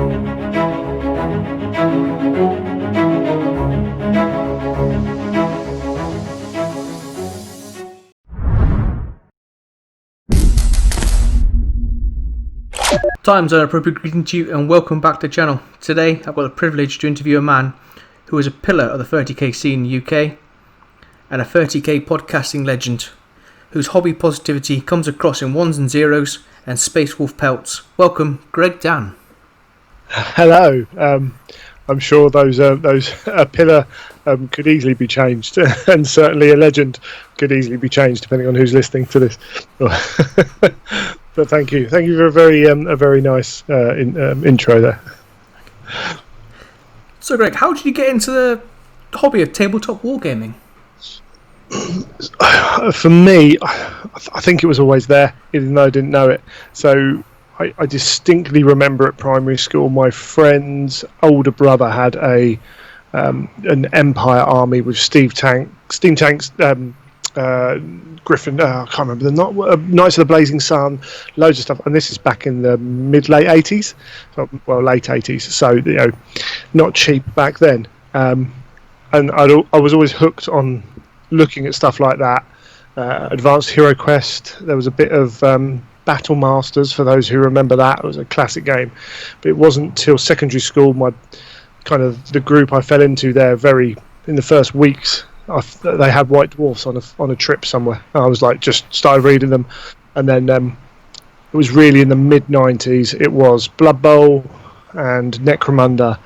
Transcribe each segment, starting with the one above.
Time zone appropriate greeting to you and welcome back to the channel. Today I've got the privilege to interview a man who is a pillar of the 30k scene in the UK and a 30k podcasting legend whose hobby positivity comes across in ones and zeros and Space Wolf pelts. Welcome, Greg Dann. Hello. I'm sure those a pillar could easily be changed, and certainly a legend could easily be changed depending on who's listening to this. But thank you for a very nice intro there. So, Greg, how did you get into the hobby of tabletop wargaming? For me, I think it was always there, even though I didn't know it. So I distinctly remember at primary school, my friend's older brother had an Empire army with steam tanks, Griffin. I can't remember the Knights of the Blazing Sun, loads of stuff. And this is back in the late 80s, well, late 80s. So not cheap back then. And I was always hooked on looking at stuff like that. Advanced Hero Quest. There was a bit of Battle Masters, for those who remember that. It was a classic game. But it wasn't till secondary school, the group I fell into there in the first weeks, they had White Dwarfs on a trip somewhere. I was just started reading them, and then it was really in the mid-90s. It was Blood Bowl and Necromunda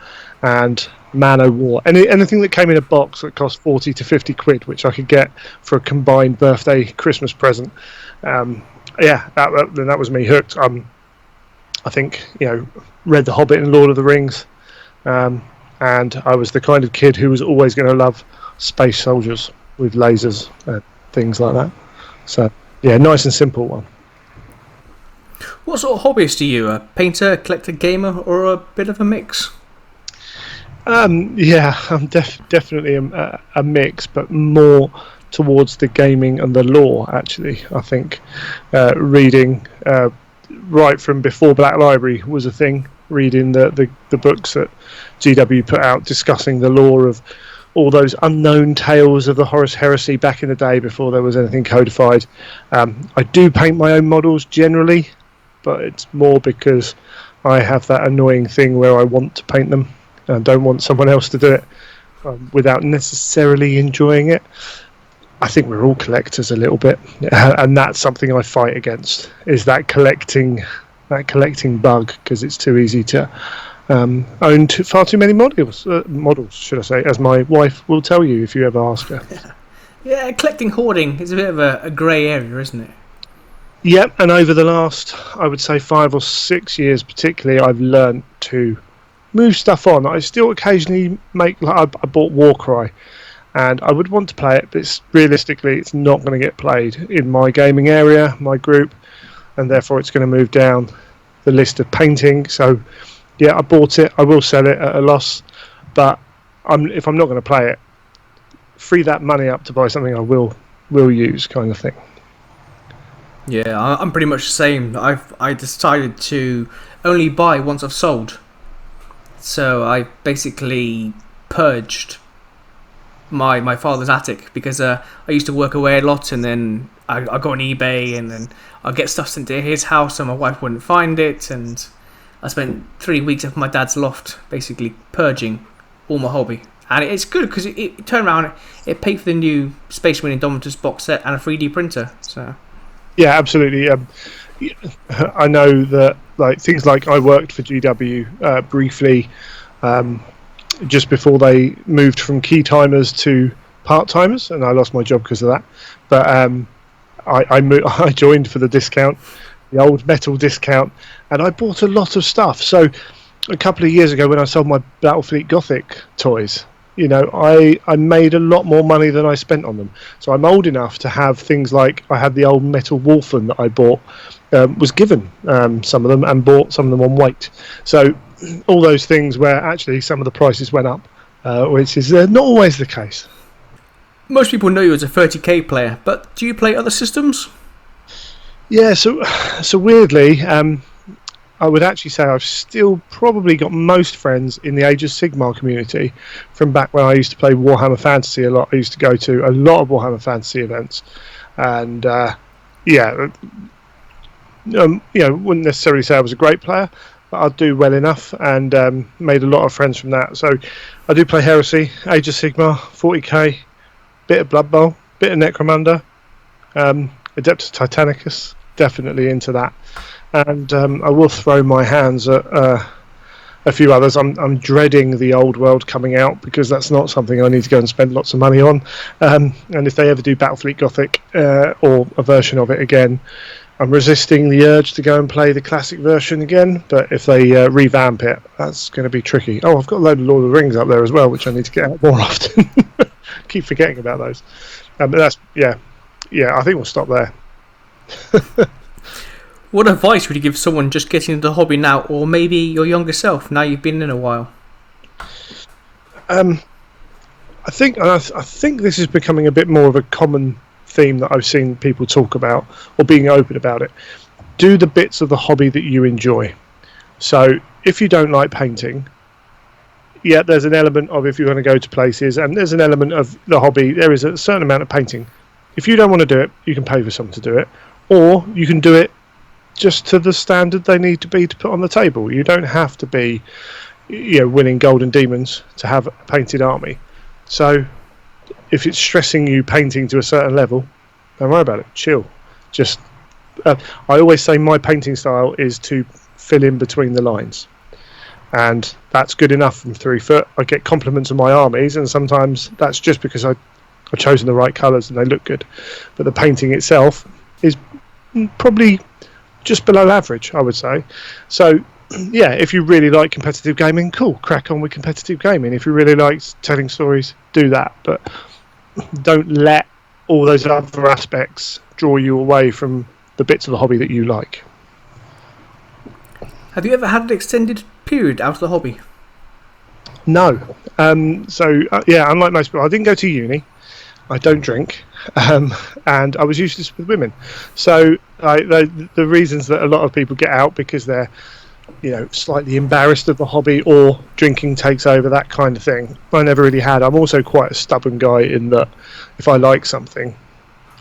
and Man O' War. Anything that came in a box that cost 40 to 50 quid, which I could get for a combined birthday Christmas present. That was me hooked. I think read The Hobbit and Lord of the Rings, and I was the kind of kid who was always going to love space soldiers with lasers and things like that. So nice and simple one. What sort of hobbyist are you? A painter, collector, gamer, or a bit of a mix? I'm definitely a mix, but more towards the gaming and the lore, actually. I think reading right from before Black Library was a thing, reading the books that GW put out discussing the lore of all those unknown tales of the Horus Heresy back in the day before there was anything codified. I do paint my own models generally, but it's more because I have that annoying thing where I want to paint them and don't want someone else to do it without necessarily enjoying it. I think we're all collectors a little bit, and that's something I fight against, is that collecting bug, because it's too easy to own far too many models, should I say, as my wife will tell you if you ever ask her. Yeah, collecting hoarding is a bit of a grey area, isn't it? Yep, and over the last, I would say 5 or 6 years particularly, I've learned to move stuff on. I still occasionally I bought Warcry, and I would want to play it, but realistically it's not going to get played in my gaming area, my group, and therefore it's going to move down the list of painting. So I bought it. I will sell it at a loss, but if I'm not going to play it, free that money up to buy something I will use, kind of thing. Yeah, I'm pretty much the same. I decided to only buy once I've sold. So I basically purged my father's attic, because I used to work away a lot, and then I go on eBay, and then I'll get stuff sent to his house and my wife wouldn't find it, and I spent 3 weeks at my dad's loft basically purging all my hobby. And it's good because it turned around, it paid for the new Space Marine Indomitus box set and a 3D printer. So yeah, absolutely. I know that things like I worked for GW briefly just before they moved from key timers to part timers, and I lost my job because of that. But I joined for the discount, the old metal discount, and I bought a lot of stuff. So a couple of years ago, when I sold my Battlefleet Gothic toys, I made a lot more money than I spent on them. So I'm old enough to have things like, I had the old metal Wolfen that I bought, was given some of them, and bought some of them on weight. So all those things where actually some of the prices went up, which is not always the case. Most people know you as a 30k player, but do you play other systems? Yeah, so weirdly, I would actually say I've still probably got most friends in the Age of Sigmar community from back when I used to play Warhammer Fantasy a lot. I used to go to a lot of Warhammer Fantasy events, and wouldn't necessarily say I was a great player, but I'd do well enough, and made a lot of friends from that. So I do play Heresy, Age of Sigmar, 40k, bit of Blood Bowl, bit of Necromunda, Adeptus Titanicus, definitely into that. And I will throw my hands at a few others. I'm dreading the Old World coming out because that's not something I need to go and spend lots of money on. And if they ever do Battlefleet Gothic or a version of it again, I'm resisting the urge to go and play the classic version again. But if they revamp it, that's going to be tricky. Oh, I've got a load of Lord of the Rings up there as well, which I need to get out more often. Keep forgetting about those. But that's I think we'll stop there. What advice would you give someone just getting into the hobby now, or maybe your younger self, now you've been in a while? I think this is becoming a bit more of a common theme that I've seen people talk about, or being open about it. Do the bits of the hobby that you enjoy. So if you don't like painting, there's an element of if you're going to go to places, and there's an element of the hobby, there is a certain amount of painting. If you don't want to do it, you can pay for someone to do it, or you can do it just to the standard they need to be to put on the table. You don't have to be, winning golden demons to have a painted army. So if it's stressing you painting to a certain level, don't worry about it. Chill. Just I always say my painting style is to fill in between the lines, and that's good enough from 3 foot. I get compliments on my armies, and sometimes that's just because I've chosen the right colours and they look good. But the painting itself is probably just below average, I would say. So if you really like competitive gaming, cool, crack on with competitive gaming. If you really like telling stories, do that, but don't let all those other aspects draw you away from the bits of the hobby that you like. Have you ever had an extended period out of the hobby? No. Unlike most people, I didn't go to uni. I don't drink, and I was useless with women. So the reasons that a lot of people get out because they're, slightly embarrassed of the hobby, or drinking takes over, that kind of thing. I never really had. I'm also quite a stubborn guy in that if I like something,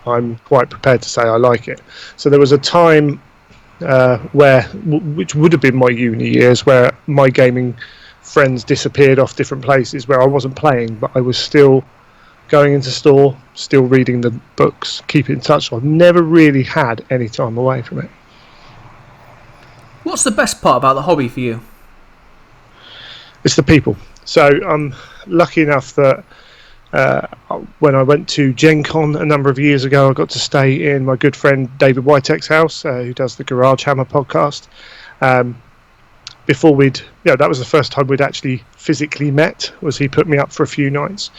I'm quite prepared to say I like it. So there was a time which would have been my uni years, where my gaming friends disappeared off different places where I wasn't playing, but I was still going into store, still reading the books, keeping in touch. So I've never really had any time away from it. What's the best part about the hobby for you? It's the people. So I'm lucky enough that when I went to Gen Con a number of years ago, I got to stay in my good friend David Whiteheck's house, who does the Garage Hammer podcast. Before that was the first time we'd actually physically met, was he put me up for a few nights.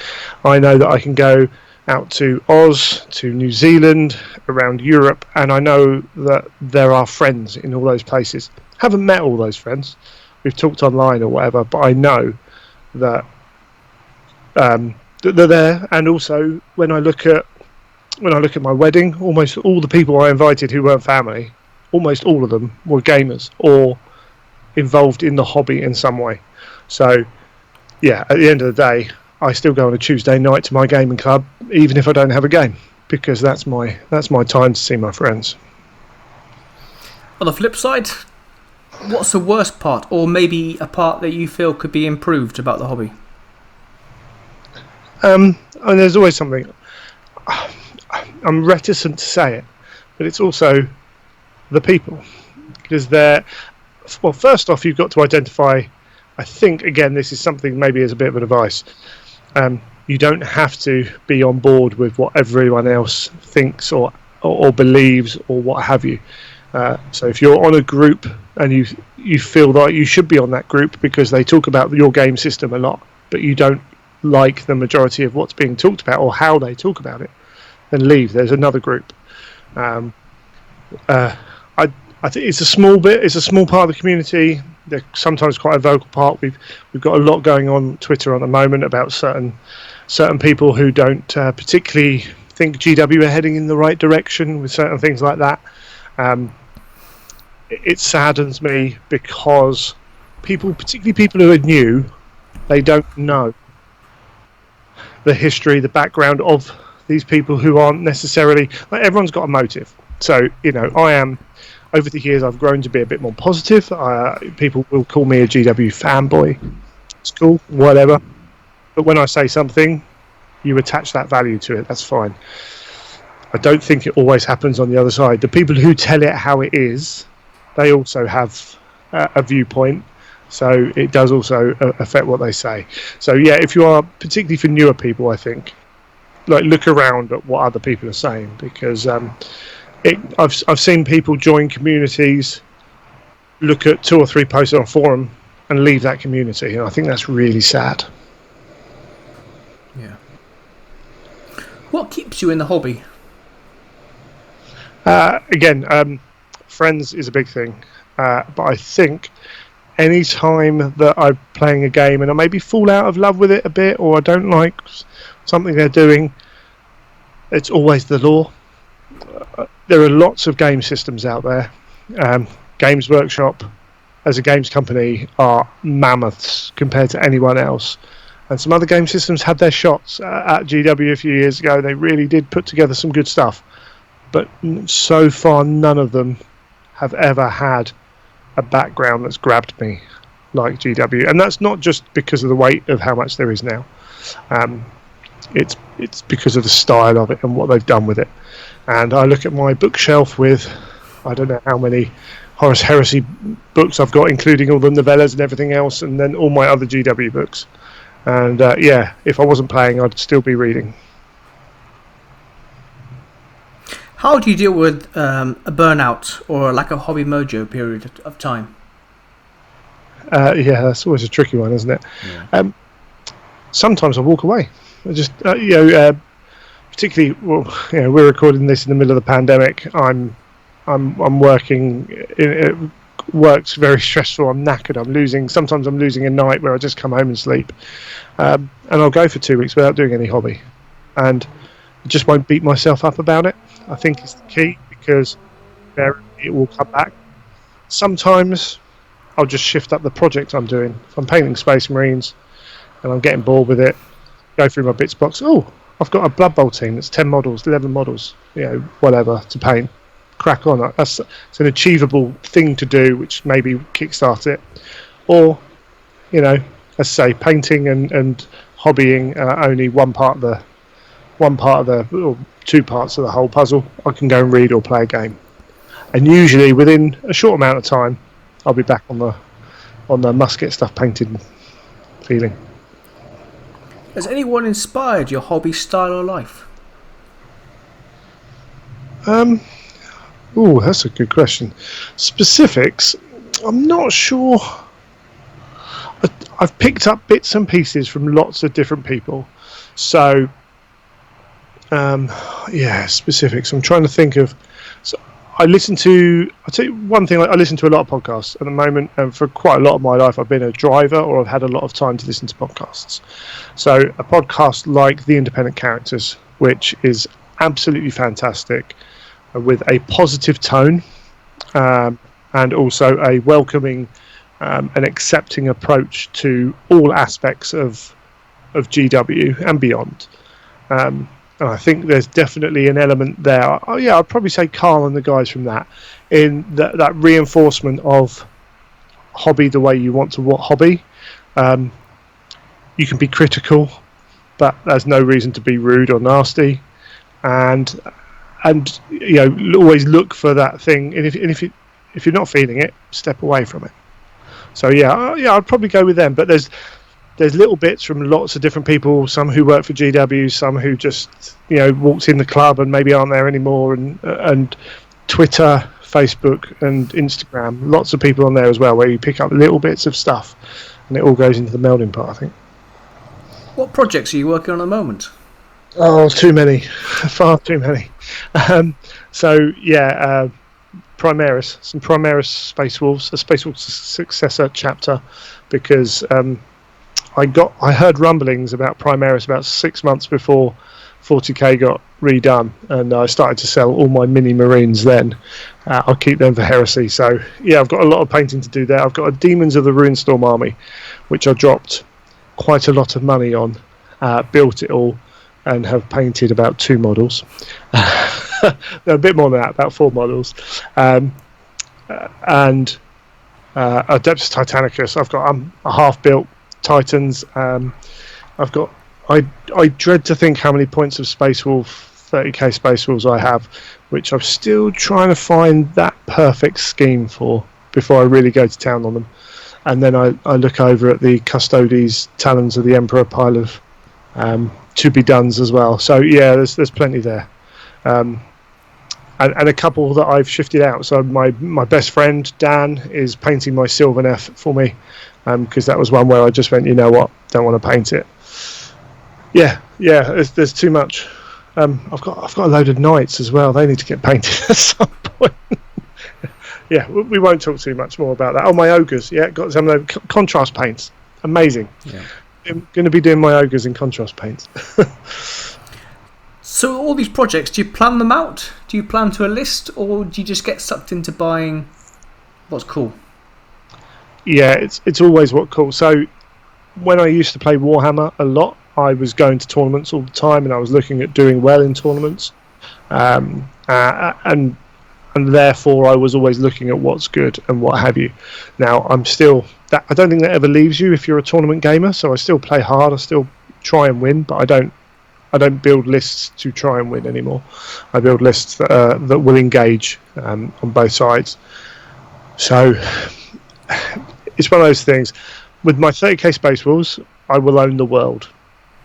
I know that I can go out to Oz, to New Zealand, around Europe, and I know that there are friends in all those places. Haven't met all those friends. We've talked online or whatever, but I know that they're there. And also when I look at my wedding, almost all the people I invited who weren't family, almost all of them were gamers or involved in the hobby in some way. So at the end of the day, I still go on a Tuesday night to my gaming club, even if I don't have a game, because that's my time to see my friends. On the flip side, what's the worst part, or maybe a part that you feel could be improved about the hobby? And there's always something. I'm reticent to say it, but it's also the people, because first off, you've got to identify. I think, again, this is something maybe as a bit of advice. You don't have to be on board with what everyone else thinks or believes or what have you. So if you're on a group and you feel that you should be on that group because they talk about your game system a lot, but you don't like the majority of what's being talked about or how they talk about it, then leave. There's another group. I think it's a small bit. It's a small part of the community. They're sometimes quite a vocal part. We've got a lot going on Twitter at the moment about certain people who don't particularly think GW are heading in the right direction with certain things like that. it saddens me because people, particularly people who are new, they don't know the history, the background of these people who aren't necessarily, like, everyone's got a motive. So, I am, over the years, I've grown to be a bit more positive. People will call me a GW fanboy. It's cool, whatever. But when I say something, you attach that value to it. That's fine. I don't think it always happens on the other side. The people who tell it how it is, they also have a viewpoint. So it does also affect what they say. So yeah, if you are, particularly for newer people, I think, like, look around at what other people are saying, because I've seen people join communities, look at 2 or 3 posts on a forum, and leave that community, and I think that's really sad. Yeah. What keeps you in the hobby? Again, friends is a big thing, but I think any time that I'm playing a game and I maybe fall out of love with it a bit, or I don't like something they're doing, it's always the lore. There are lots of game systems out there. Games Workshop, as a games company, are mammoths compared to anyone else. And some other game systems had their shots at GW a few years ago. They really did put together some good stuff. But so far, none of them have ever had a background that's grabbed me like GW. And that's not just because of the weight of how much there is now. It's because of the style of it and what they've done with it. And I look at my bookshelf with, I don't know how many Horus Heresy books I've got, including all the novellas and everything else, and then all my other GW books. And if I wasn't playing, I'd still be reading. How do you deal with a burnout or like a hobby mojo period of time? That's always a tricky one, isn't it? Yeah. Sometimes I walk away. I just, particularly, we're recording this in the middle of the pandemic. I'm working. Work's very stressful. I'm knackered. Sometimes I'm losing a night where I just come home and sleep, and I'll go for 2 weeks without doing any hobby, and I just won't beat myself up about it. I think it's the key, because it will come back. Sometimes I'll just shift up the project I'm doing. If I'm painting Space Marines and I'm getting bored with it, go through my bits box. Oh, I've got a Blood Bowl team that's 10 models, 11 models, whatever, to paint. Crack on. It's an achievable thing to do, which maybe kickstart it. Or, let's say painting and hobbying are only one part of the or 2 parts of the whole puzzle. I can go and read or play a game, and usually within a short amount of time, I'll be back on the must get stuff painted feeling. Has anyone inspired your hobby style or life? That's a good question. Specifics, I'm not sure. I've picked up bits and pieces from lots of different people. So, specifics. I'm trying to think of. So I'll tell you one thing, I listen to a lot of podcasts at the moment, and for quite a lot of my life I've been a driver, or I've had a lot of time to listen to podcasts. So a podcast like The Independent Characters, which is absolutely fantastic, with a positive tone, and also a welcoming and accepting approach to all aspects of GW and beyond. And I think there's definitely an element there. Oh yeah, I'd probably say Carl and the guys from that, in that reinforcement of hobby the way you want to hobby. You can be critical, but there's no reason to be rude or nasty, and always look for that thing. And if you're not feeling it, step away from it. So I'd probably go with them. But there's little bits from lots of different people. Some who work for GW, some who just walked in the club and maybe aren't there anymore. And Twitter, Facebook, and Instagram. Lots of people on there as well, where you pick up little bits of stuff, and it all goes into the melding pot, I think. What projects are you working on at the moment? Oh, too many. Far too many. Primaris. Some Primaris Space Wolves, a Space Wolves successor chapter, because I heard rumblings about Primaris about 6 months before 40k got redone, and I started to sell all my mini marines then. I'll keep them for Heresy. So yeah, I've got a lot of painting to do there. I've got a Demons of the Runestorm army, which I dropped quite a lot of money on, built it all, and have painted about 2 models. A bit more than that, about 4 models. And Adeptus Titanicus. I've got a half-built Titans. I've got. I dread to think how many points of Space Wolf, 30k Space Wolves I have, which I'm still trying to find that perfect scheme for before I really go to town on them. And then I look over at the Custodes Talons of the Emperor pile of to be dones as well. So yeah, there's plenty there. And a couple that I've shifted out. So my best friend Dan is painting my Sylvaneth for me, because that was one where I just went, you know what, don't want to paint it. Yeah, there's too much. I've got a load of knights as well. They need to get painted at some point. Yeah, we won't talk too much more about that. Oh, my ogres, yeah, got some of those contrast paints. Amazing. Yeah. I'm going to be doing my ogres in contrast paints. So all these projects, do you plan them out? Do you plan to a list, or do you just get sucked into buying what's cool? Yeah, it's always what's cool. So when I used to play Warhammer a lot, I was going to tournaments all the time, and I was looking at doing well in tournaments, and therefore I was always looking at what's good and what have you. Now I'm still that. I don't think that ever leaves you if you're a tournament gamer. So I still play hard. I still try and win, but I don't build lists to try and win anymore. I build lists that will engage on both sides. So it's one of those things. With my 30k Space Wolves, I will own the world.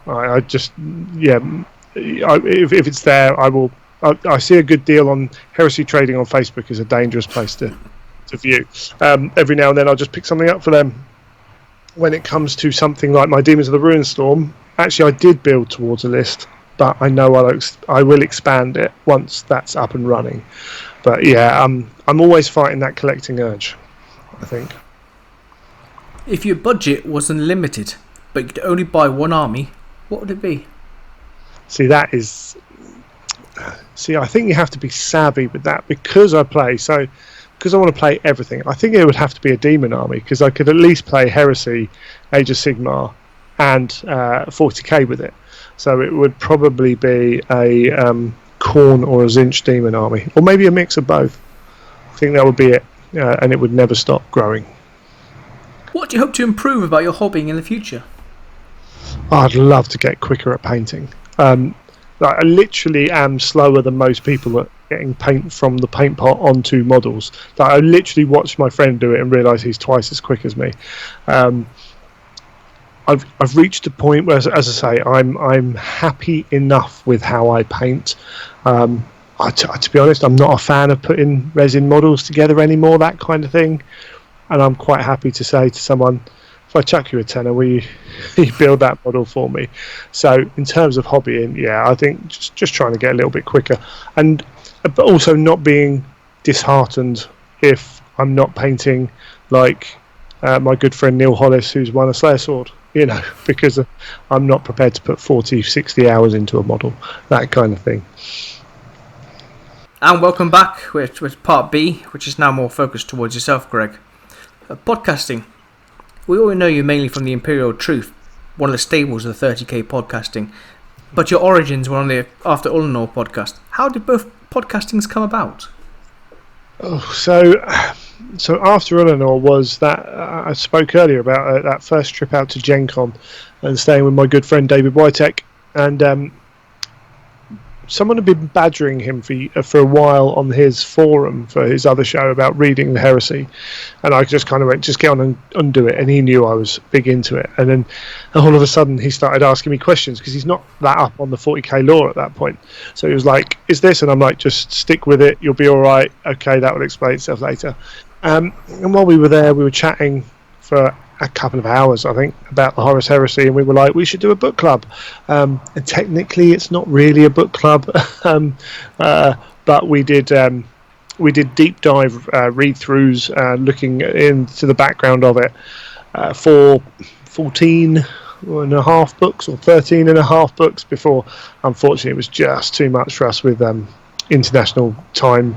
I just, yeah, if it's there, I will. I see a good deal on Heresy Trading on Facebook is a dangerous place to view. Every now and then I'll just pick something up for them. When it comes to something like my Demons of the Runestorm, actually I did build towards a list, but I know I will expand it once that's up and running. But yeah, I'm always fighting that collecting urge, I think. If your budget was unlimited, but you could only buy one army, what would it be? I think you have to be savvy with that because I want to play everything. I think it would have to be a demon army because I could at least play Heresy, Age of Sigmar, and 40k with it. So it would probably be a Khorne or a Zinch demon army, or maybe a mix of both. I think that would be it, and it would never stop growing. What do you hope to improve about your hobbying in the future? I'd love to get quicker at painting. I literally am slower than most people at getting paint from the paint pot onto models. I literally watched my friend do it and realised he's twice as quick as me. I've reached a point where, as I say, I'm happy enough with how I paint. To be honest, I'm not a fan of putting resin models together anymore, that kind of thing. And I'm quite happy to say to someone, if I chuck you a tenner, will you build that model for me? So in terms of hobbying, yeah, I think just trying to get a little bit quicker, but also not being disheartened if I'm not painting like my good friend Neil Hollis, who's won a Slayer sword, because I'm not prepared to put 40, 60 hours into a model, that kind of thing. And welcome back with part B, which is now more focused towards yourself, Greg. Podcasting. We all know you mainly from the Imperial Truth, one of the stables of the 30k podcasting, but your origins were on the After Ullanor podcast. How did both podcastings come about? So After Ullanor was that I spoke earlier about that first trip out to Gen Con and staying with my good friend David Witek, and someone had been badgering him for a while on his forum for his other show about reading the Heresy, and I just kind of went, just get on and undo it, and he knew I was big into it, and then all of a sudden he started asking me questions because he's not that up on the 40k lore at that point. So he was like, is this? And I'm like, just stick with it, you'll be alright, okay, that will explain itself later. And while we were there, we were chatting for a couple of hours, I think, about the Horus Heresy, and we were like, we should do a book club. And technically, it's not really a book club, but we did deep dive read-throughs, looking into the background of it for 14, and a half books or 13 and a half books before. Unfortunately, it was just too much for us with international time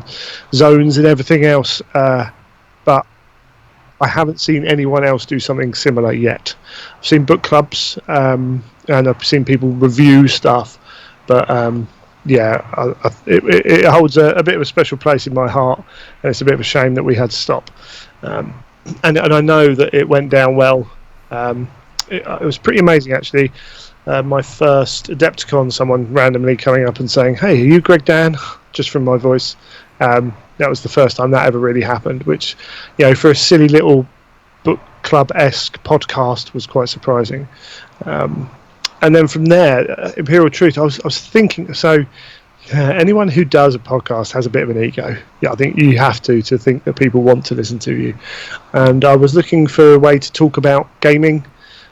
zones and everything else. But I haven't seen anyone else do something similar yet. I've seen book clubs and I've seen people review stuff, but it holds a bit of a special place in my heart, and it's a bit of a shame that we had to stop. And I know that it went down well. It was pretty amazing, actually. My first Adepticon, someone randomly coming up and saying, "Hey, are you Greg Dann?" just from my voice. That was the first time that ever really happened, which, for a silly little book club-esque podcast was quite surprising. And then from there, Imperial Truth, I was thinking, so anyone who does a podcast has a bit of an ego. Yeah, I think you have to think that people want to listen to you. And I was looking for a way to talk about gaming.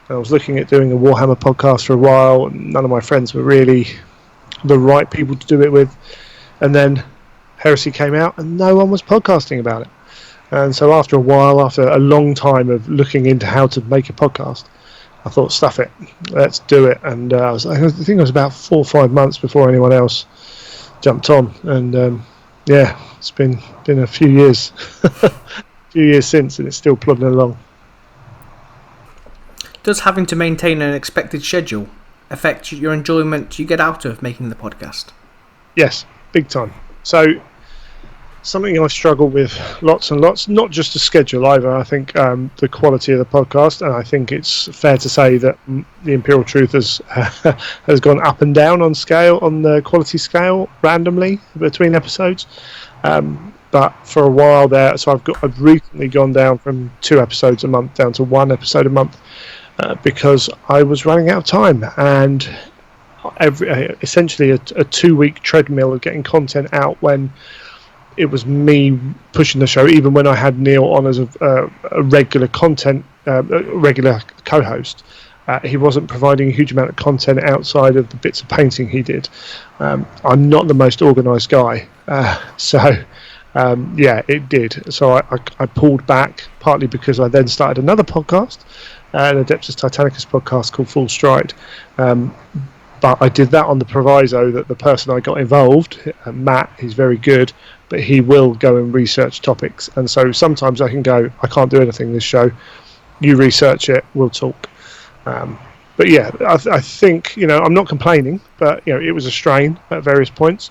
I was looking at doing a Warhammer podcast for a while, and none of my friends were really the right people to do it with. And then Heresy came out, and no one was podcasting about it. And so after a while, after a long time of looking into how to make a podcast, I thought, stuff it, let's do it. And I think it was about 4 or 5 months before anyone else jumped on. And it's been a few years, since, and it's still plodding along. Does having to maintain an expected schedule affect your enjoyment you get out of making the podcast? Yes, big time. So something I've struggled with lots and lots, not just the schedule either. I think the quality of the podcast, and I think it's fair to say that the Imperial Truth has gone up and down on the quality scale randomly between episodes. But for a while there, so I've recently gone down from 2 episodes a month down to 1 episode a month because I was running out of time, and essentially a 2-week treadmill of getting content out when it was me pushing the show, even when I had Neil on as a regular regular co-host. He wasn't providing a huge amount of content outside of the bits of painting he did. I'm not the most organised guy, it did. So I pulled back, partly because I then started another podcast, an Adeptus Titanicus podcast called Full Stride. But I did that on the proviso that the person I got involved, Matt, he's very good, but he will go and research topics. And so sometimes I can go, I can't do anything this show. You research it, we'll talk. But yeah, I think, I'm not complaining, but, it was a strain at various points.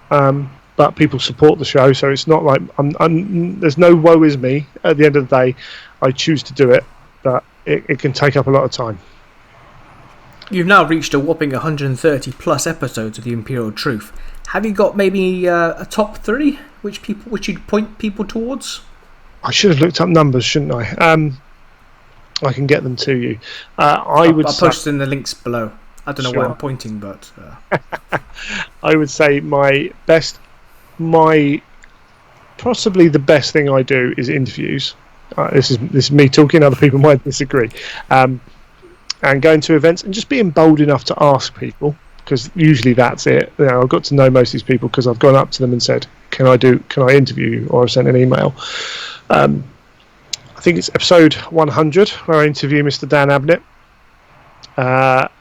But people support the show, so it's not like there's no woe is me. At the end of the day, I choose to do it, but it can take up a lot of time. You've now reached a whopping 130 plus episodes of the Imperial Truth. Have you got maybe a top 3 which you'd point people towards? I should have looked up numbers, shouldn't I? I can get them to you. I'll post in the links below. I don't know where I'm pointing, but I would say possibly the best thing I do is interviews. This is me talking. Other people might disagree. And going to events and just being bold enough to ask people, because usually that's it. I've got to know most of these people because I've gone up to them and said, can I interview you? Or I've sent an email. I think it's episode 100 where I interview Mr. Dan Abnett.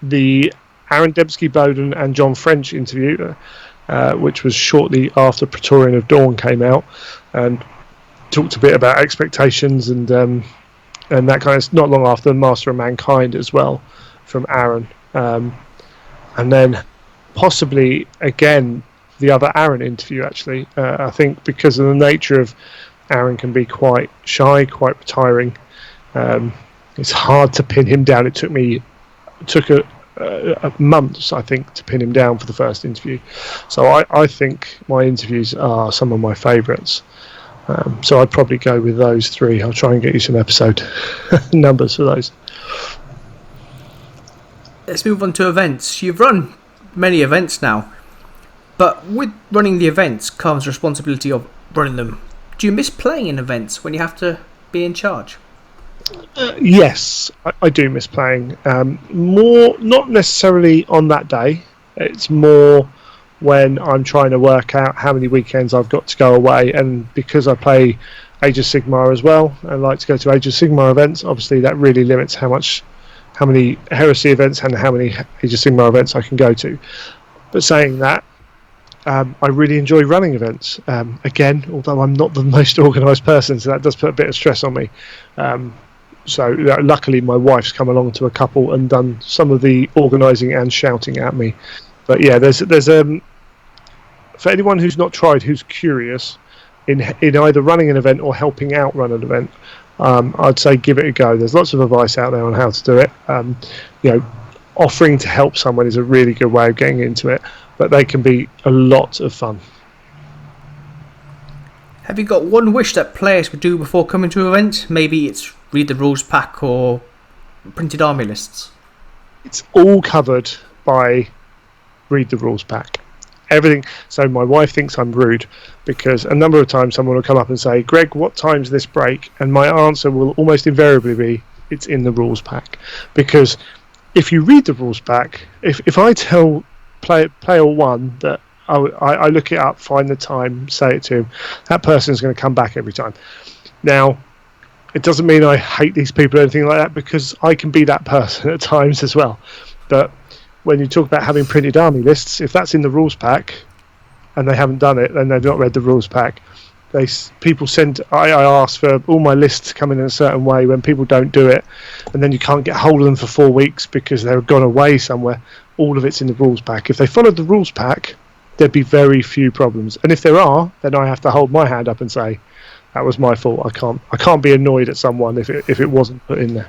The Aaron Debsky-Bowden and John French interview, which was shortly after Praetorian of Dawn came out, and talked a bit about expectations and that kind of, not long after Master of Mankind as well, from Aaron. And then possibly, again, the other Aaron interview, actually. I think because of the nature of Aaron can be quite shy, quite retiring. It's hard to pin him down. It took a months, I think, to pin him down for the first interview. So I think my interviews are some of my favourites. So I'd probably go with those 3. I'll try and get you some episode numbers for those. Let's move on to events. You've run many events now, but with running the events comes responsibility of running them. Do you miss playing in events when you have to be in charge? Yes, I do miss playing. More, not necessarily on that day. It's more when I'm trying to work out how many weekends I've got to go away, and because I play Age of Sigmar as well, and like to go to Age of Sigmar events, obviously that really limits how much how many Heresy events and how many Age of Sigmar events I can go to. But saying that, I really enjoy running events. Again, although I'm not the most organised person, so that does put a bit of stress on me. So luckily my wife's come along to a couple and done some of the organising and shouting at me. But yeah, there's for anyone who's not tried, who's curious in either running an event or helping out run an event, I'd say give it a go. There's lots of advice out there on how to do it. Offering to help someone is a really good way of getting into it, but they can be a lot of fun. Have you got one wish that players could do before coming to an event? Maybe it's read the rules pack or printed army lists. It's all covered by read the rules pack. Everything. So my wife thinks I'm rude because a number of times someone will come up and say, Greg, what time's this break? And my answer will almost invariably be, it's in the rules pack. Because if you read the rules pack, if I tell player one that I look it up, find the time, say it to him, that person's going to come back every time. Now, it doesn't mean I hate these people or anything like that, because I can be that person at times as well. But when you talk about having printed army lists, if that's in the rules pack and they haven't done it, then they've not read the rules pack. People send. I ask for all my lists to come in a certain way. When people don't do it, and then you can't get hold of them for 4 weeks because they've gone away somewhere. All of it's in the rules pack. If they followed the rules pack, there'd be very few problems. And if there are, then I have to hold my hand up and say, that was my fault. I can't be annoyed at someone if it wasn't put in there.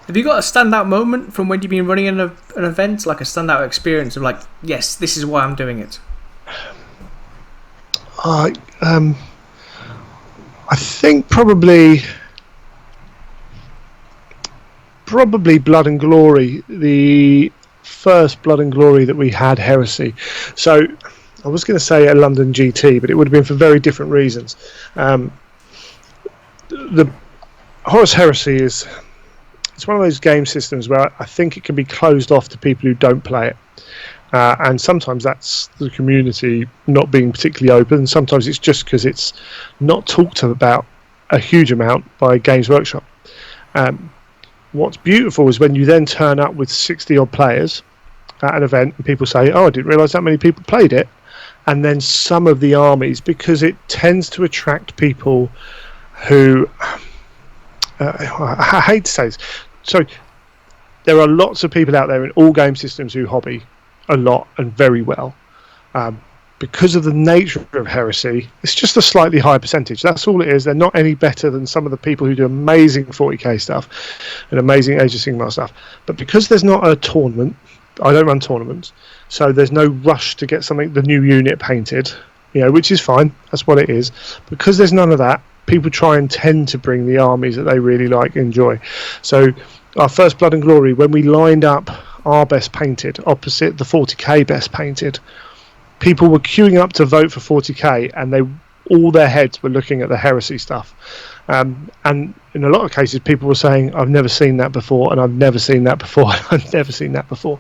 Have you got a standout moment from when you've been running an event, like a standout experience of like, yes, this is why I'm doing it? I think probably Blood and Glory, the first Blood and Glory that we had Heresy. So I was going to say a London GT, but it would have been for very different reasons. The Horus Heresy it's one of those game systems where I think it can be closed off to people who don't play it. And sometimes that's the community not being particularly open. Sometimes it's just because it's not talked about a huge amount by Games Workshop. What's beautiful is when you then turn up with 60 odd players at an event and people say, oh, I didn't realise that many people played it. And then some of the armies, because it tends to attract people who I hate to say this. So there are lots of people out there in all game systems who hobby a lot and very well. Because of the nature of Heresy, it's just a slightly higher percentage. That's all it is. They're not any better than some of the people who do amazing 40k stuff and amazing Age of Sigmar stuff. But because there's not a tournament, I don't run tournaments, so there's no rush to get the new unit painted, which is fine. That's what it is. Because there's none of that, people try and tend to bring the armies that they really like and enjoy. So our first Blood and Glory, when we lined up our best painted opposite the 40k best painted, people were queuing up to vote for 40k and all their heads were looking at the Heresy stuff. And in a lot of cases people were saying, I've never seen that before, and I've never seen that before, and I've never seen that before.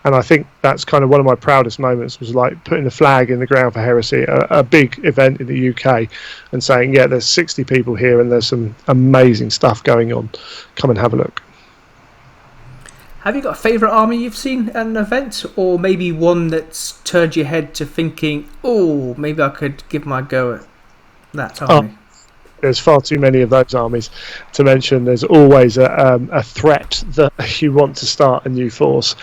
And I think that's kind of one of my proudest moments, was like putting the flag in the ground for Heresy, a big event in the UK, and saying, yeah, there's 60 people here and there's some amazing stuff going on. Come and have a look. Have you got a favourite army you've seen at an event, or maybe one that's turned your head to thinking, oh, maybe I could give my go at that army? There's far too many of those armies to mention. There's always a threat that you want to start a new force.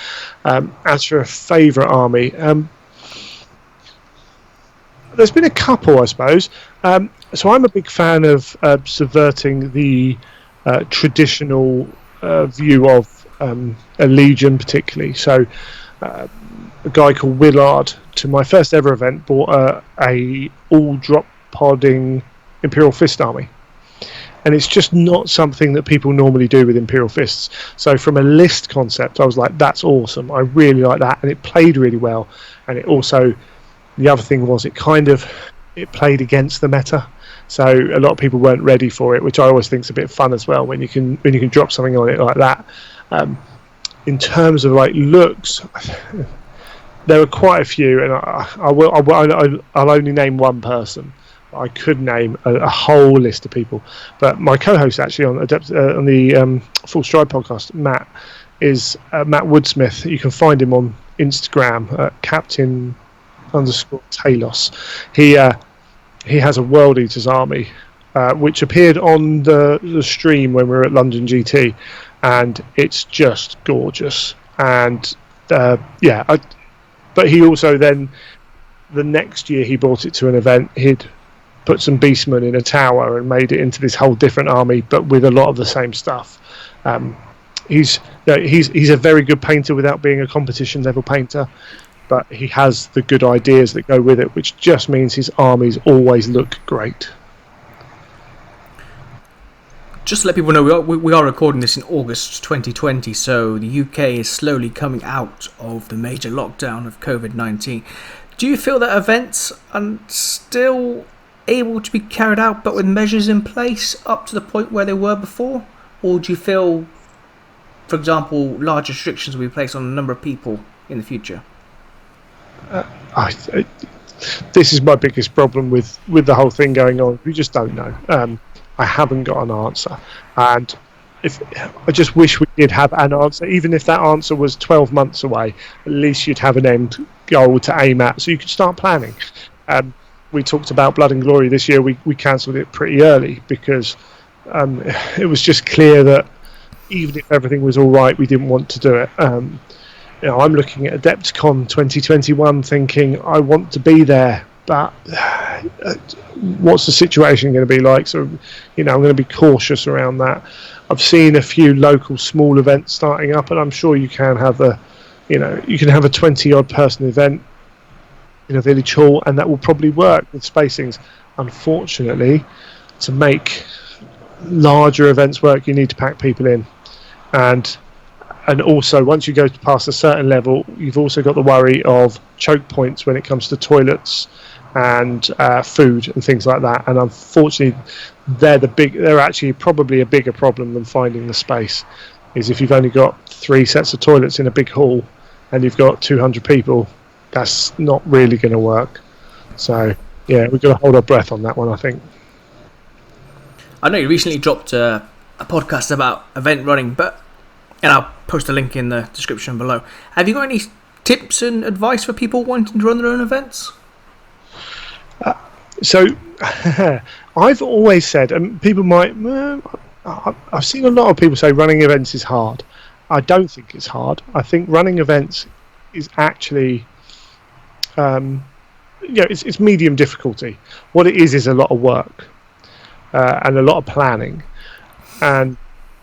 As for a favourite army, there's been a couple, I suppose. So I'm a big fan of subverting the traditional view of a legion, particularly. So a guy called Willard, to my first ever event, bought a all-drop podding Imperial Fist army, and it's just not something that people normally do with Imperial Fists. So from a list concept, I was like, that's awesome, I really like that, and it played really well. And it also, the other thing was, it played against the meta, so a lot of people weren't ready for it, which I always think is a bit fun as well, when you can drop something on it like that. In terms of like looks, there are quite a few, and I'll only name one person. I could name a whole list of people, but my co-host actually on the Full Stride podcast, Matt, is Matt Woodsmith. You can find him on Instagram at Captain_Talos. He has a World Eaters army, which appeared on the stream when we were at London GT, and it's just gorgeous. And but he also then the next year he brought it to an event. He'd put some beastmen in a tower and made it into this whole different army, but with a lot of the same stuff. He's a very good painter without being a competition level painter, but he has the good ideas that go with it, which just means his armies always look great. Just to let people know, we are recording this in August 2020, so the UK is slowly coming out of the major lockdown of COVID-19. Do you feel that events are still able to be carried out, but with measures in place up to the point where they were before? Or do you feel, for example, large restrictions will be placed on the number of people in the future? This is my biggest problem with the whole thing going on. We just don't know. I haven't got an answer, and I just wish we did have an answer. Even if that answer was 12 months away, at least you'd have an end goal to aim at, so you could start planning. We talked about Blood and Glory this year. We cancelled it pretty early because it was just clear that even if everything was all right, we didn't want to do it. I'm looking at AdeptCon 2021 thinking I want to be there, but what's the situation going to be like? So, I'm going to be cautious around that. I've seen a few local small events starting up, and I'm sure you can have a 20-odd person event in a village hall, and that will probably work with spacings. Unfortunately, to make larger events work, you need to pack people in, and also once you go past a certain level, you've also got the worry of choke points when it comes to toilets and food and things like that. And unfortunately, they're actually probably a bigger problem than finding the space. Is if you've only got 3 sets of toilets in a big hall and you've got 200 people, that's not really going to work. So yeah, we've got to hold our breath on that one, I think. I know you recently dropped a podcast about event running, and I'll post a link in the description below. Have you got any tips and advice for people wanting to run their own events? So I've always said, and people might, I've seen a lot of people say running events is hard. I don't think it's hard. I think running events is actually, it's medium difficulty. What it is a lot of work and a lot of planning. And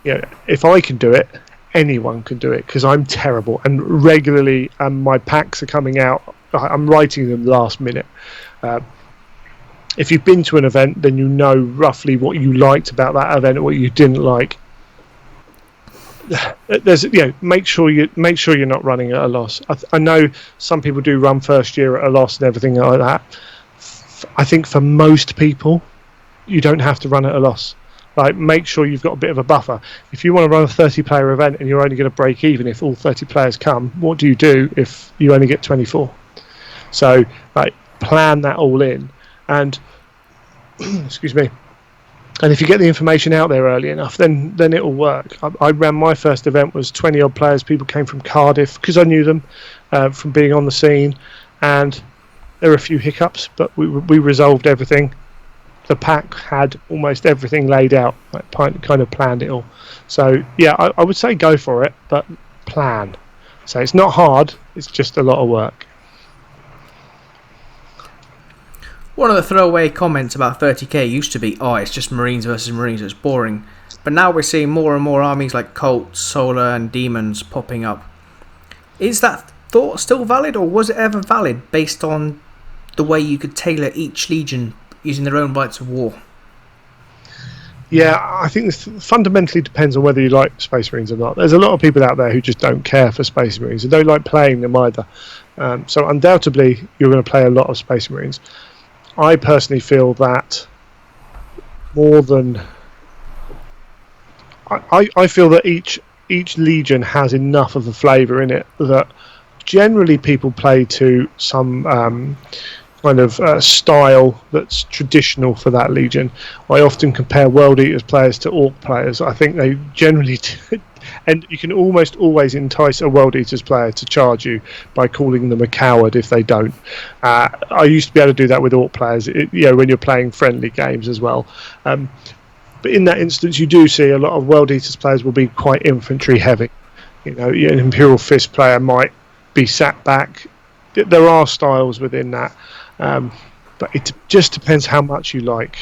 if I can do it, anyone can do it, because I'm terrible. And regularly, my packs are coming out. I'm writing them last minute. If you've been to an event, then you know roughly what you liked about that event and what you didn't like. Make sure you're not running at a loss. I know some people do run first year at a loss and everything like that. I think for most people, you don't have to run at a loss. Like, make sure you've got a bit of a buffer. If you want to run a 30-player event and you're only going to break even if all 30 players come, what do you do if you only get 24? So, plan that all in. And excuse me. And if you get the information out there early enough, then it'll work. I ran my first event was 20-odd players. People came from Cardiff because I knew them from being on the scene, and there were a few hiccups, but we resolved everything. The pack had almost everything laid out, kind of planned it all. So yeah, I would say go for it, but plan. So it's not hard; it's just a lot of work. One of the throwaway comments about 30k used to be, it's just Marines versus Marines, it's boring. But now we're seeing more and more armies like Colts, Solar and Demons popping up. Is that thought still valid, or was it ever valid based on the way you could tailor each legion using their own rights of war? Yeah, I think this fundamentally depends on whether you like Space Marines or not. There's a lot of people out there who just don't care for Space Marines and don't like playing them either. So undoubtedly, you're going to play a lot of Space Marines. I personally feel that more than I feel that each legion has enough of a flavour in it that generally people play to some kind of style that's traditional for that legion. I often compare World Eaters players to Orc players. I think they generally and you can almost always entice a World Eaters player to charge you by calling them a coward if they don't. I used to be able to do that with Orc players, when you're playing friendly games as well. But in that instance, you do see a lot of World Eaters players will be quite infantry heavy. An Imperial Fist player might be sat back. There are styles within that, but it just depends how much you like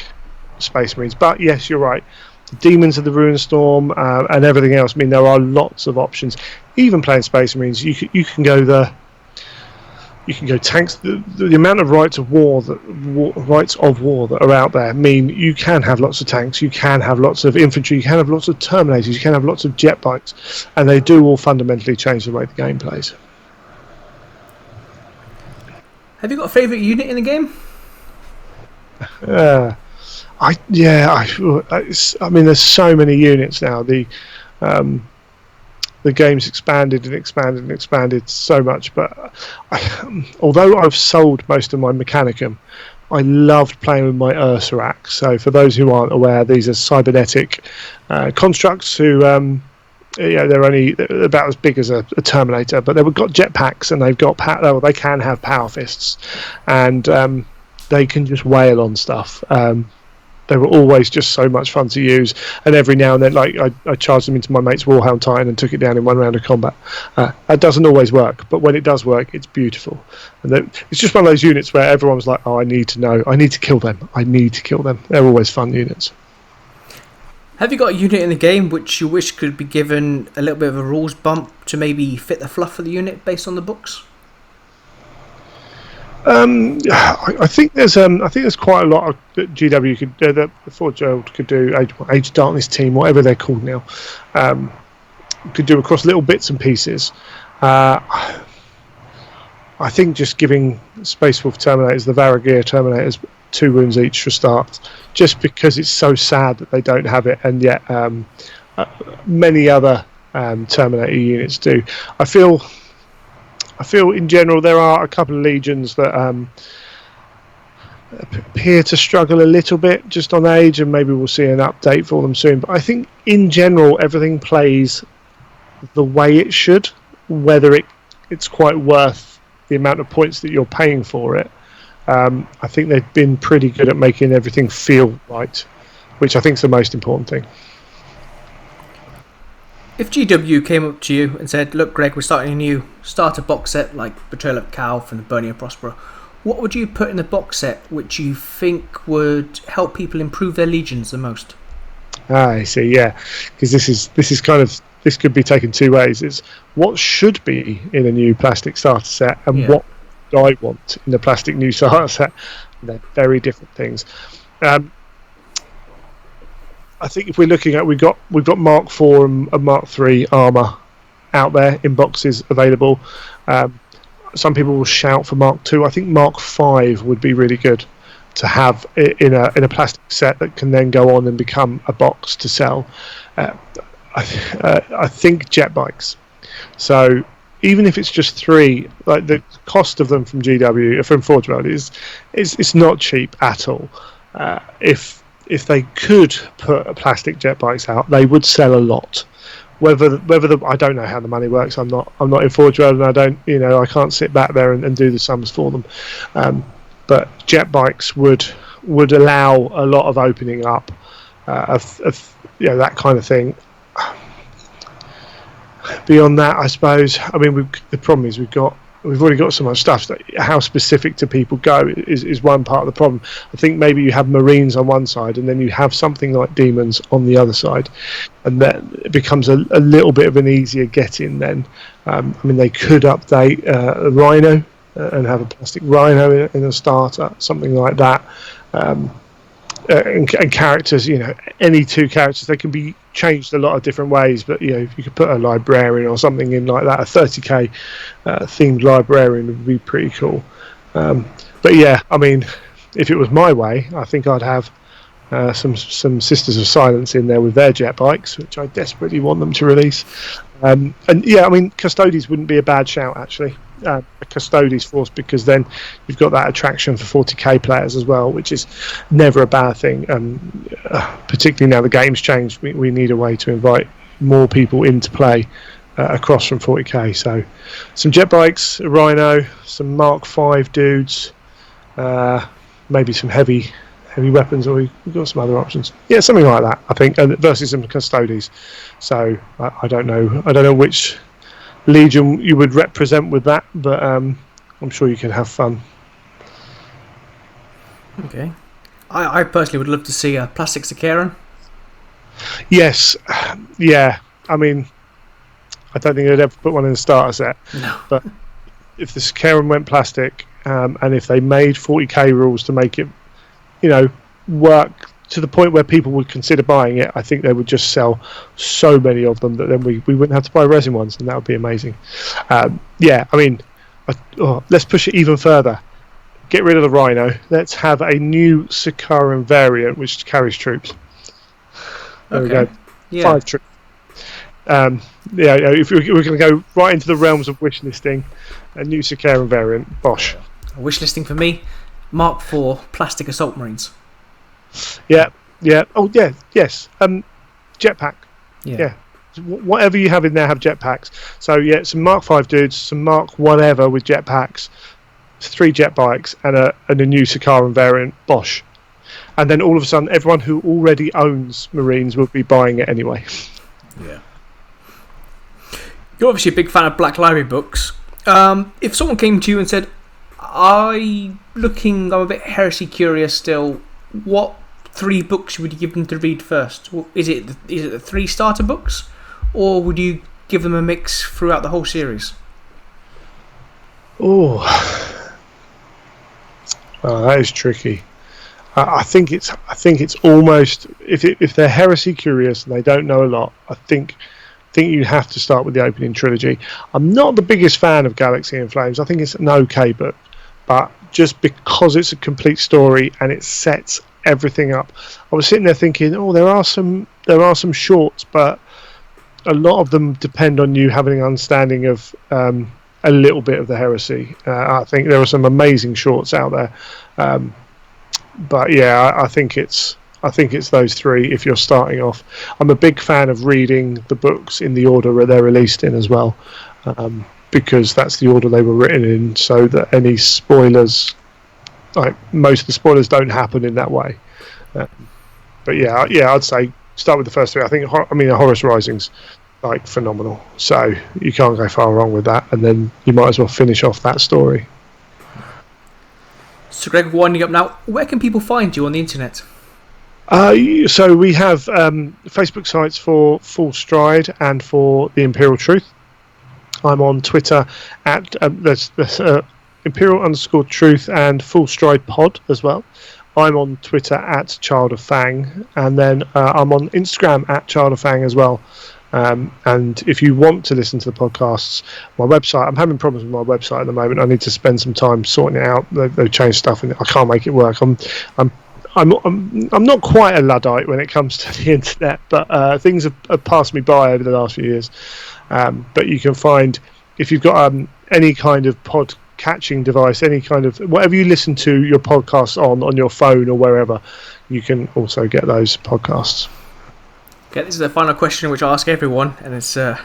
Space Marines. But yes, you're right. The Demons of the Ruinstorm and everything else. I mean, there are lots of options. Even playing Space Marines, you can go tanks. The amount of rights of war that are out there mean you can have lots of tanks, you can have lots of infantry, you can have lots of Terminators, you can have lots of Jetpacks, and they do all fundamentally change the way the game plays. Have you got a favourite unit in the game? I mean, there's so many units now. The game's expanded and expanded and expanded so much, but although I've sold most of my Mechanicum, I loved playing with my Ursarak. So for those who aren't aware, these are cybernetic constructs who they're only about as big as a Terminator, but they've got jetpacks and they've got they can have power fists, and they can just wail on stuff. They were always just so much fun to use, and every now and then, like I charged them into my mate's Warhound Titan and took it down in one round of combat. That doesn't always work, but when it does work, it's beautiful. And it's just one of those units where everyone was like, "Oh, I need to kill them. I need to kill them." They're always fun units. Have you got a unit in the game which you wish could be given a little bit of a rules bump to maybe fit the fluff of the unit based on the books? I think there's quite a lot of that GW could that the Forge World could do. Age of Darkness team, whatever they're called now, could do across little bits and pieces. I think just giving Space Wolf Terminators, the Varagir Terminators, 2 wounds each for starts, just because it's so sad that they don't have it, and yet many other Terminator units do. I feel in general there are a couple of legions that appear to struggle a little bit just on age, and maybe we'll see an update for them soon. But I think in general everything plays the way it should, whether it's quite worth the amount of points that you're paying for it. I think they've been pretty good at making everything feel right, which I think is the most important thing. If GW came up to you and said, "Look, Greg, we're starting a new starter box set like Betrayal of Calf and the Burning of Prospero," what would you put in the box set which you think would help people improve their legions the most? I see, yeah, because this could be taken two ways. It's what should be in a new plastic starter set, and what I want in the plastic new starter set. They're very different things. I think if we're looking at, we've got Mark IV and Mark III armour out there in boxes available. Some people will shout for Mark II. I think Mark V would be really good to have in a plastic set that can then go on and become a box to sell. I think jet bikes. So even if it's just 3, like the cost of them from GW from Forge World is not cheap at all. If they could put plastic jet bikes out, they would sell a lot. Whether I don't know how the money works. I'm not in Forge World, and I can't sit back there and do the sums for them. But jet bikes would allow a lot of opening up of that kind of thing. Beyond that, I suppose, I mean, the problem is we've already got so much stuff that how specific to people go is one part of the problem. I think maybe you have Marines on one side and then you have something like Demons on the other side, and then it becomes a little bit of an easier get in then. I mean, they could update a Rhino and have a plastic Rhino in a starter, something like that. And characters, any 2 characters, they can be changed a lot of different ways, but if you could put a librarian or something in like that, a 30k themed librarian would be pretty cool. But yeah, I mean, if it was my way, I think I'd have some Sisters of Silence in there with their jet bikes, which I desperately want them to release. And yeah, I mean, Custodes wouldn't be a bad shout actually. A Custodes force, because then you've got that attraction for 40k players as well, which is never a bad thing. Particularly now the game's changed, we need a way to invite more people into play across from 40k. So some jet bikes, a Rhino, some Mark 5 dudes, maybe some heavy weapons, or we've got some other options. Yeah, something like that, I think, versus some Custodes. So I don't know which Legion you would represent with that, but I'm sure you can have fun. Okay. I personally would love to see a plastic Sakaran. Yes, yeah. I mean, I don't think I'd ever put one in the starter set. No. But if the Sakaran went plastic, and if they made 40k rules to make it, work to the point where people would consider buying it, I think they would just sell so many of them that then we wouldn't have to buy resin ones, and that would be amazing. Yeah, I mean, let's push it even further. Get rid of the Rhino. Let's have a new Sakaran variant which carries troops. There we go. Yeah. 5 troops. Yeah, if we're going to go right into the realms of wish listing, a new Sakaran variant, bosh. Wish listing for me, Mark IV plastic assault marines. Yeah. Oh, yeah, yes. Jetpack. Yeah. Whatever you have in there, have jetpacks. So, yeah, some Mark 5 dudes, some Mark whatever with jetpacks, 3 jet bikes, and a new Sakaran variant, bosh. And then all of a sudden, everyone who already owns Marines will be buying it anyway. Yeah. You're obviously a big fan of Black Library books. If someone came to you and said, I'm a bit heresy curious still, what 3 books would you give them to read first? Is it the 3 starter books, or would you give them a mix throughout the whole series? Oh, that is tricky. I think it's almost, if they're heresy curious and they don't know a lot, I think you have to start with the opening trilogy. I'm not the biggest fan of Galaxy in Flames. I think it's an okay book, but just because it's a complete story and it sets everything up, I was sitting there thinking, there are some shorts, but a lot of them depend on you having an understanding of a little bit of the heresy. I think there are some amazing shorts out there, but yeah, I think it's those 3 if you're starting off. I'm a big fan of reading the books in the order that they're released in as well, because that's the order they were written in, so that any spoilers, like most of the spoilers, don't happen in that way. But yeah, I'd say start with the first 3. I think Horus Rising's like phenomenal, so you can't go far wrong with that, and then you might as well finish off that story. So Greg, winding up now, where can people find you on the internet? So we have Facebook sites for Full Stride and for the Imperial Truth. I'm on Twitter at Imperial_Truth and Full Stride Pod as well. I'm on Twitter at Child of Fang, and then I'm on Instagram at Child of Fang as well. And if you want to listen to the podcasts, my website, I'm having problems with my website at the moment. I need to spend some time sorting it out. They've changed stuff and I can't make it work. I'm not quite a Luddite when it comes to the internet, but things have passed me by over the last few years. But you can find, if you've got any kind of pod catching device, any kind of whatever you listen to your podcasts on your phone or wherever, you can also get those podcasts. Okay, this is the final question which I ask everyone, and it's had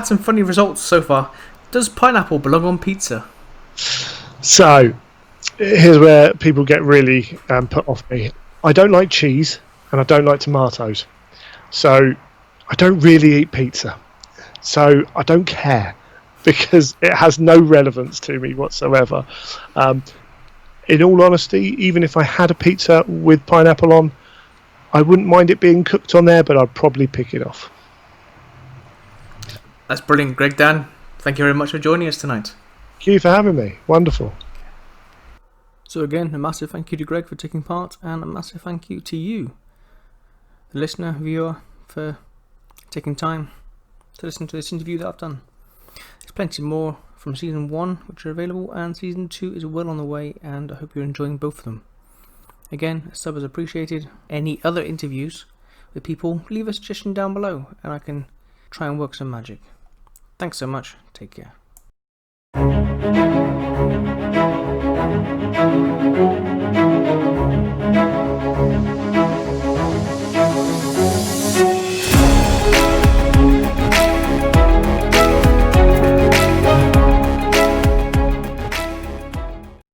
some funny results so far. Does pineapple belong on pizza? So here's where people get really put off me. I don't like cheese and I don't like tomatoes, so I don't really eat pizza. So I don't care, because it has no relevance to me whatsoever. In all honesty, even if I had a pizza with pineapple on, I wouldn't mind it being cooked on there, but I'd probably pick it off. That's brilliant, Greg Dann. Thank you very much for joining us tonight. Thank you for having me. Wonderful. So again, a massive thank you to Greg for taking part, and a massive thank you to you, the listener, viewer, for taking time to listen to this interview that I've done. There's plenty more from Season 1 which are available, and Season 2 is well on the way, and I hope you're enjoying both of them. Again, a sub is appreciated. Any other interviews with people, leave a suggestion down below and I can try and work some magic. Thanks so much. Take care.